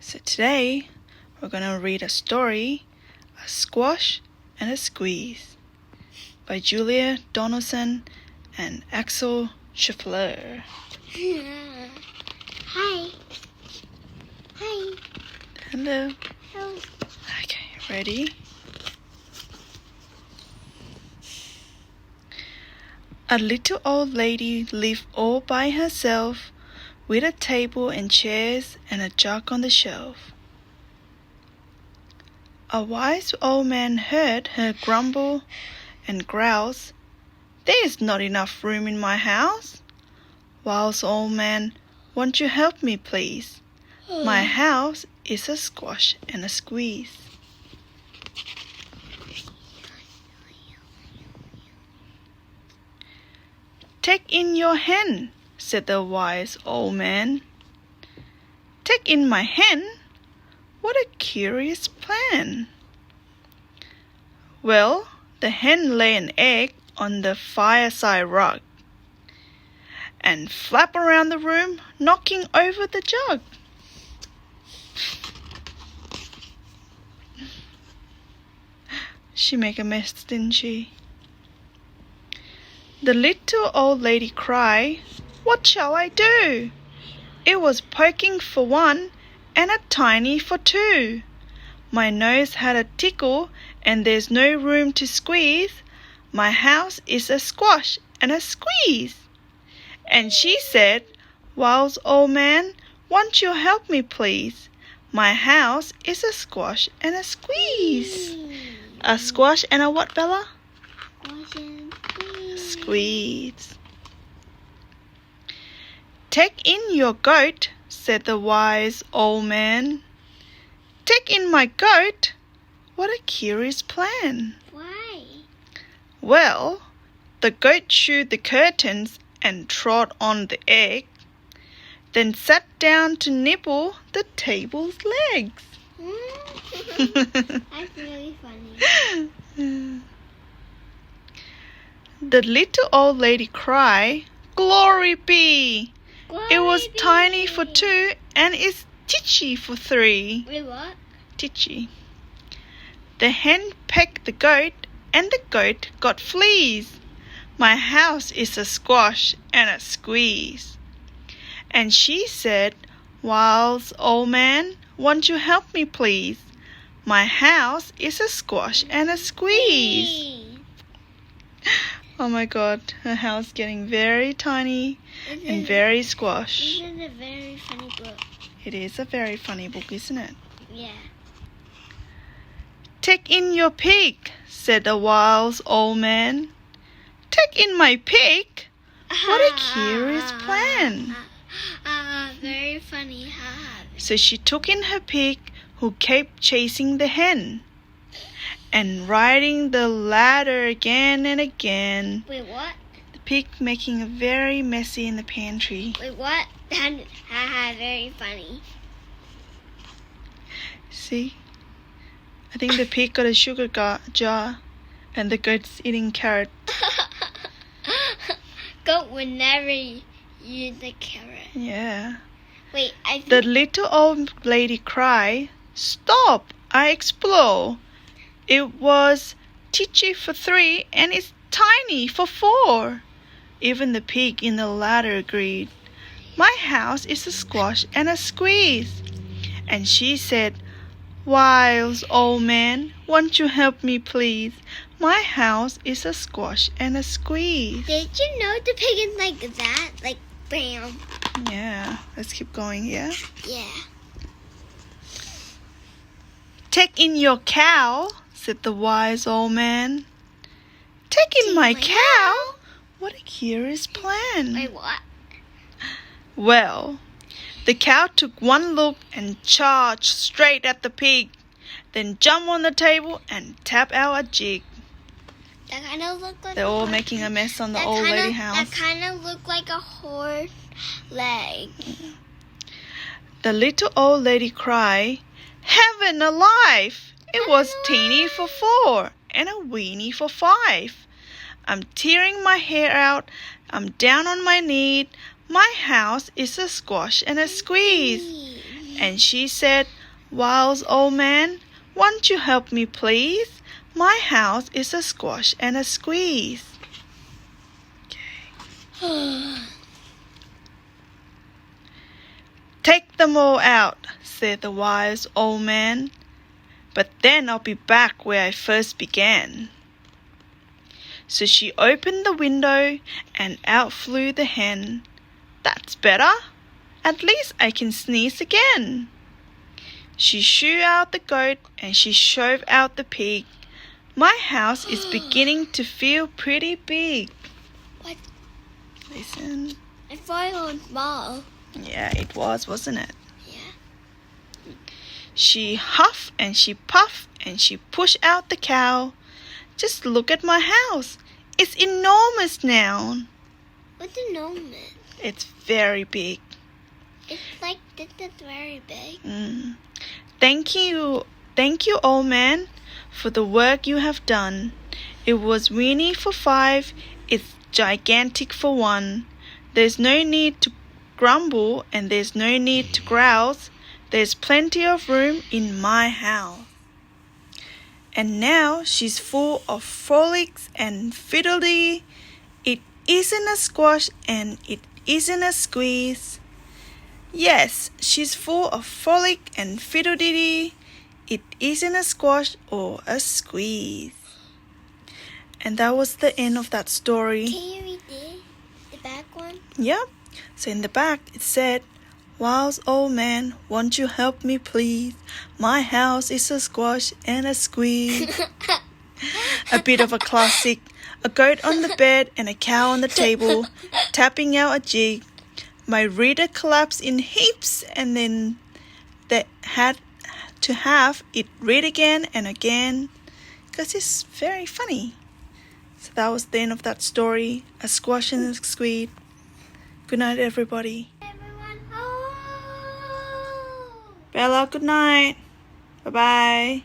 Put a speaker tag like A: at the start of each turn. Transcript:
A: So today we're going to read a story, A Squash and a Squeeze by Julia Donaldson and Axel Scheffler.
B: Hi.
A: Hello.
B: Hello.
A: Okay, ready? A little old lady lived all by herself with a table and chairs and a jug on the shelf. A wise old man heard her grumble and growls, "There's not enough room in my house." "Wise old man, won't you help me, please? My house is a squash and a squeeze." "Take in your hen," said the wise old man. "Take in my hen? What a curious plan." Well, the hen lay an egg on the fireside rug and flap around the room, knocking over the jug. She made a mess, didn't she? The little old lady cried, "What shall I do? It was poking for one and a tiny for two. My nose had a tickle and there's no room to squeeze. My house is a squash and a squeeze." And she said, "Wise old man, won't you help me, please? My house is a squash and a squeeze." A squash and a what, Bella? Squeeze. "Take in your goat," said the wise old man. "Take in my goat? What a curious plan."
B: Why?
A: Well, the goat chewed the curtains and trod on the egg, then sat down to nibble the table's legs.
B: That's really funny.
A: The little old lady cried, "Glory be! It was tiny for two and it's titchy for three."
B: Wait, what?
A: Titchy. The hen pecked the goat and the goat got fleas. My house is a squash and a squeeze. And she said, "Wise old man, won't you help me, please? My house is a squash and a squeeze." Oh my God, her house getting very tiny and very squash.
B: This is a very funny book.
A: It is a very funny book, isn't it?
B: Yeah.
A: "Take in your pig," said the wise old man. "Take in my pig? What a curious plan."
B: Very funny.
A: So she took in her pig, who kept chasing the hen and riding the ladder again and again.
B: Wait, what?
A: The pig making a very messy in the pantry.
B: Wait, what? Very funny.
A: See? I think the pig got a sugar jar and the goat's eating carrot.
B: Goat would never use the carrot.
A: Yeah.
B: Wait, I think...
A: The little old lady cried, "Stop, I explode. It was titchy for three and it's tiny for four." Even the pig in the ladder agreed. "My house is a squash and a squeeze." And she said, "Wise old man, won't you help me, please? My house is a squash and a squeeze."
B: Did you know the pig is like that? Like, bam.
A: Yeah, let's keep going, yeah?
B: Yeah.
A: "Take in your cow," said the wise old man. "Take in my cow? What a curious plan."
B: Wait, what?
A: Well, the cow took one look and charged straight at the pig, then jumped on the table and tapped out a jig.
B: That kind of looked like...
A: They're all making a mess on the old lady house.
B: That kind of looked like a horse leg.
A: The little old lady cried, "Heaven alive! It was teeny for four and a weeny for five. I'm tearing my hair out. I'm down on my knee. My house is a squash and a squeeze." And she said, "Wise old man, won't you help me please? My house is a squash and a squeeze." "Take them all out," said the wise old man, "but then I'll be back where I first began." So she opened the window and out flew the hen. "That's better. At least I can sneeze again." She shoo out the goat and she shove out the pig. My house is beginning to feel pretty big.
B: What?
A: Listen.
B: I thought it was small.
A: Yeah, it was, wasn't it?
B: Yeah.
A: She huffed and she puffed and she pushed out the cow. "Just look at my house. It's enormous now."
B: What's a gnome?
A: It's very big.
B: It's like this is very big.
A: Thank you, old man, for the work you have done. It was weeny for 5, it's gigantic for 1. There's no need to grumble and there's no need to growl. There's plenty of room in my house. And now she's full of frolics and fiddly. It isn't a squash and it isn't a squeeze. Yes, she's full of frolic and fiddle-dee. It isn't a squash or a squeeze. And that was the end of that story.
B: Can you read the back one?
A: Yeah. So in the back it said, "Wise old man, won't you help me please? My house is a squash and a squeeze." A bit of a classic. A goat on the bed and a cow on the table, tapping out a jig. My reader collapsed in heaps and then they had to have it read again and again because it's very funny. So that was the end of that story. A squash and a squeeze. Good night, everybody.
B: Everyone, oh!
A: Bella, good night. Bye-bye.